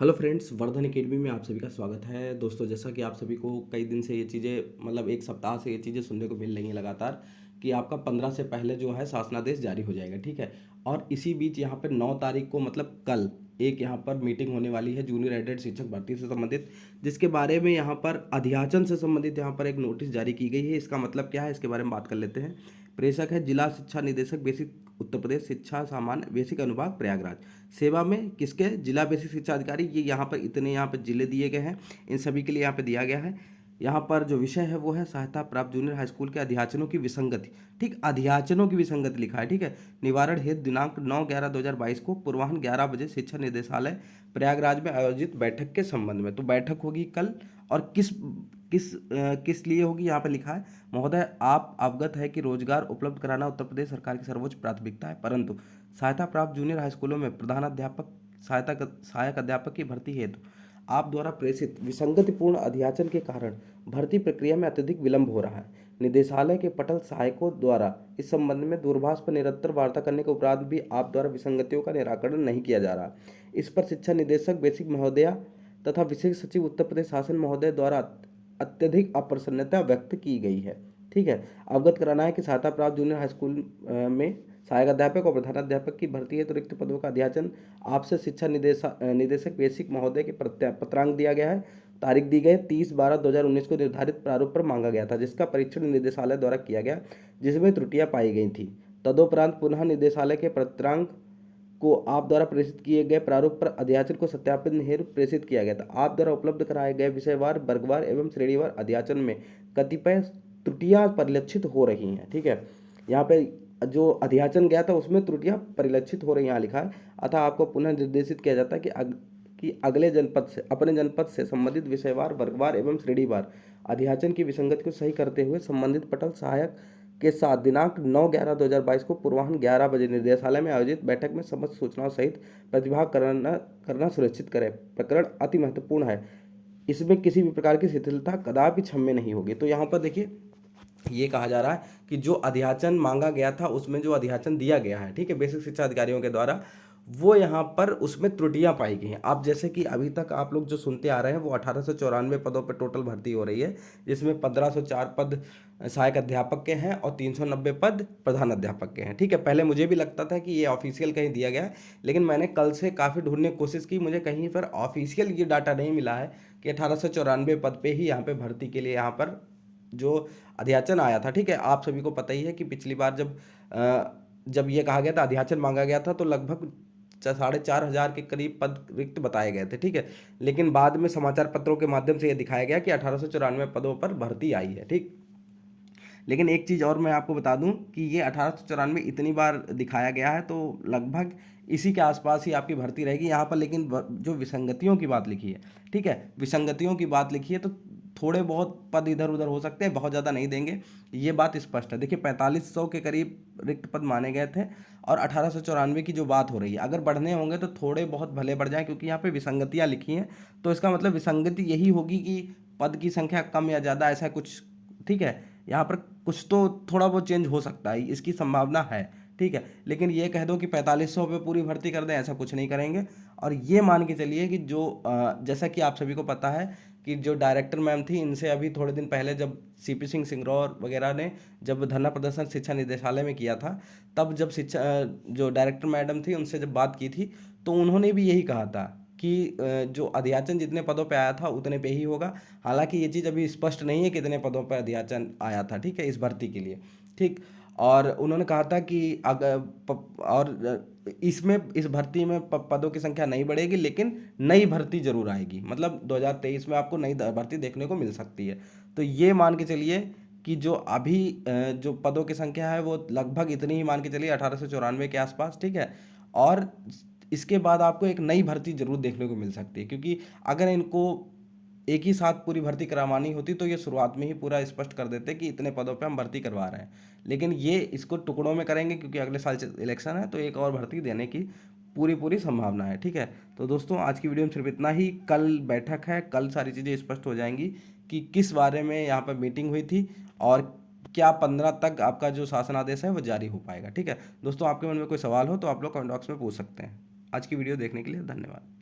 Hello friends, Vardhan academy में आप सभी का स्वागत है। दोस्तों, जैसा कि आप सभी को कई दिन से ये चीज़ें मतलब एक सप्ताह से ये चीज़ें सुनने को मिल रही हैं लगातार कि आपका 15 से पहले जो है शासनादेश जारी हो जाएगा, ठीक है। और इसी बीच यहाँ पर 9 तारीख को मतलब कल एक यहाँ पर मीटिंग होने वाली है जूनियर एडेड शिक्षक भर्ती से संबंधित, जिसके बारे में यहाँ पर अध्याचन से संबंधित यहाँ पर एक नोटिस जारी की गई है। इसका मतलब क्या है, इसके बारे में बात कर लेते हैं। प्रेषक है जिला शिक्षा निदेशक बेसिक उत्तर प्रदेश शिक्षा सामान्य बेसिक अनुभाग प्रयागराज। सेवा में किसके? जिला बेसिक शिक्षा अधिकारी। ये यहाँ पर इतने यहाँ पर जिले दिए गए हैं, इन सभी के लिए यहाँ पे दिया गया है। यहाँ पर जो विषय है वो है सहायता प्राप्त जूनियर हाई स्कूल के अध्याचनों की विसंगति। ठीक, अध्याचनों की विसंगति लिखा है, ठीक है। निवारण हेतु दिनांक 9/11/2022 को पूर्वाह्न 11 बजे शिक्षा निदेशालय प्रयागराज में आयोजित बैठक के संबंध में। तो बैठक होगी कल, और किस लिए होगी यहाँ पे लिखा है, महोदय आप अवगत है कि रोजगार उपलब्ध कराना उत्तर प्रदेश सरकार की सर्वोच्च प्राथमिकता है, परंतु सहायता प्राप्त जूनियर हाई स्कूलों में प्रधानाध्यापक सहायक अध्यापक की भर्ती हेतु आप द्वारा प्रेषित विसंगतिपूर्ण अध्याचन के कारण भर्ती प्रक्रिया में अत्यधिक विलंब हो रहा है। निदेशालय के पटल सहायकों द्वारा इस संबंध में दूरभाष पर निरंतर वार्ता करने के उपरांत भी आप द्वारा विसंगतियों का निराकरण नहीं किया जा रहा। इस पर शिक्षा निदेशक बेसिक महोदया तथा विशेष सचिव उत्तर प्रदेश शासन महोदय द्वारा अत्यधिक अप्रसन्नता व्यक्त की गई है। ठीक है, अवगत कराना है कि सहायता प्राप्त जूनियर हाई स्कूल में सहायक अध्यापक और प्रधानाध्यापक की भर्ती है तो रिक्त पदों का अध्याचन आपसे शिक्षा निदेशक बेसिक महोदय के पत्रांक दिया गया है। तारीख दी गई 30/12/2019 को निर्धारित प्रारूप पर मांगा गया था, जिसका परीक्षण निदेशालय द्वारा किया गया, जिसमें त्रुटियां पाई गई थी। तदोपरांत पुनः निदेशालय के पत्रांक को आप द्वारा प्रेषित किए गए प्रारूप पर अध्याचन को सत्यापित हेतु प्रेषित किया गया था। आप द्वारा उपलब्ध कराए गए विषयवार वर्गवार एवं श्रेणीवार अध्याचन में कतिपय त्रुटियां परिलक्षित हो रही हैं। ठीक है, यहाँ पे जो अध्याचन गया था उसमें त्रुटियां परिलक्षित हो रही हैं, यहाँ लिखा है। अतः आपको पुनः निर्देशित किया जाता है कि अगले जनपद से अपने जनपद से संबंधित विषयवार वर्गवार एवं श्रेणीवार अध्याचन की विसंगति को सही करते हुए संबंधित पटल सहायक के साथ दिनांक 9/11/2022 को पूर्वाह्न 11 बजे निर्देशालय में आयोजित बैठक में समस्त सूचनाओं सहित प्रतिभाग करना सुनिश्चित करें। प्रकरण अति महत्वपूर्ण है, इसमें किसी भी प्रकार की शिथिलता कदापि क्षम्य नहीं होगी। तो यहाँ पर देखिए, ये कहा जा रहा है कि जो अध्याचन मांगा गया था उसमें जो अध्याचन दिया गया है, ठीक है, बेसिक शिक्षा अधिकारियों के द्वारा, वो यहाँ पर उसमें त्रुटियां पाई गई हैं। अब जैसे कि अभी तक आप लोग जो सुनते आ रहे हैं वो 1894 पदों पर टोटल भर्ती हो रही है, जिसमें 1504 पद सहायक अध्यापक के हैं और 390 पद प्रधान अध्यापक के हैं। ठीक है, पहले मुझे भी लगता था कि ये ऑफिशियल कहीं दिया गया है, लेकिन मैंने कल से काफ़ी ढूंढने की कोशिश की, मुझे कहीं पर ऑफिशियल ये डाटा नहीं मिला है कि 1894 पद पे ही यहाँ पे भर्ती के लिए यहाँ पर जो अध्याचन आया था। ठीक है, आप सभी को पता ही है कि पिछली बार जब ये कहा गया था, अध्याचन मांगा गया था, तो लगभग 4,500 के करीब पद रिक्त बताए गए थे। ठीक है, लेकिन बाद में समाचार पत्रों के माध्यम से यह दिखाया गया कि 1894 पदों पर भर्ती आई है। ठीक, लेकिन एक चीज़ और मैं आपको बता दूं कि ये 1894 इतनी बार दिखाया गया है, तो लगभग इसी के आसपास ही आपकी भर्ती रहेगी यहाँ पर। लेकिन जो विसंगतियों की बात लिखी है, ठीक है, विसंगतियों की बात लिखी है, तो थोड़े बहुत पद इधर उधर हो सकते हैं, बहुत ज़्यादा नहीं देंगे, ये बात स्पष्ट है। देखिए, 4500 के करीब रिक्त पद माने गए थे, और 1894 की जो बात हो रही है, अगर बढ़ने होंगे तो थोड़े बहुत भले बढ़ जाएं, क्योंकि यहाँ पे विसंगतियाँ लिखी हैं, तो इसका मतलब विसंगति यही होगी कि पद की संख्या कम या ज़्यादा, ऐसा कुछ। ठीक है, यहाँ पर कुछ तो थोड़ा बहुत चेंज हो सकता है, इसकी संभावना है। ठीक है, लेकिन ये कह दो कि 4500 पे पूरी भर्ती कर दें, ऐसा कुछ नहीं करेंगे। और ये मान के चलिए कि जो जैसा कि आप सभी को पता है कि जो डायरेक्टर मैम थी, इनसे अभी थोड़े दिन पहले जब सीपी सिंह सिंगरौर वगैरह ने जब धरना प्रदर्शन शिक्षा निदेशालय में किया था, तब जब जो डायरेक्टर मैडम थी उनसे जब बात की थी, तो उन्होंने भी यही कहा था कि जो अध्याचन जितने पदों पे आया था उतने पे ही होगा। हालांकि ये चीज़ अभी स्पष्ट नहीं है कितने पदों पर अध्याचन आया था, ठीक है, इस भर्ती के लिए। ठीक, और उन्होंने कहा था कि इसमें इस भर्ती में पदों की संख्या नहीं बढ़ेगी, लेकिन नई भर्ती जरूर आएगी, मतलब 2023 में आपको नई भर्ती देखने को मिल सकती है। तो ये मान के चलिए कि जो अभी जो पदों की संख्या है वो लगभग इतनी ही मान के चलिए, 1894 के आसपास। ठीक है, और इसके बाद आपको एक नई भर्ती जरूर देखने को मिल सकती है, क्योंकि अगर इनको एक ही साथ पूरी भर्ती करवानी होती तो ये शुरुआत में ही पूरा स्पष्ट कर देते कि इतने पदों पे हम भर्ती करवा रहे हैं। लेकिन ये इसको टुकड़ों में करेंगे, क्योंकि अगले साल इलेक्शन है, तो एक और भर्ती देने की पूरी पूरी संभावना है। ठीक है, तो दोस्तों आज की वीडियो में सिर्फ इतना ही। कल बैठक है, कल सारी चीज़ें स्पष्ट हो जाएंगी कि किस बारे में यहाँ पर मीटिंग हुई थी, और क्या 15 तक आपका जो शासनादेश है वो जारी हो पाएगा। ठीक है दोस्तों, आपके मन में कोई सवाल हो तो आप लोग कमेंट बॉक्स में पूछ सकते हैं। आज की वीडियो देखने के लिए धन्यवाद।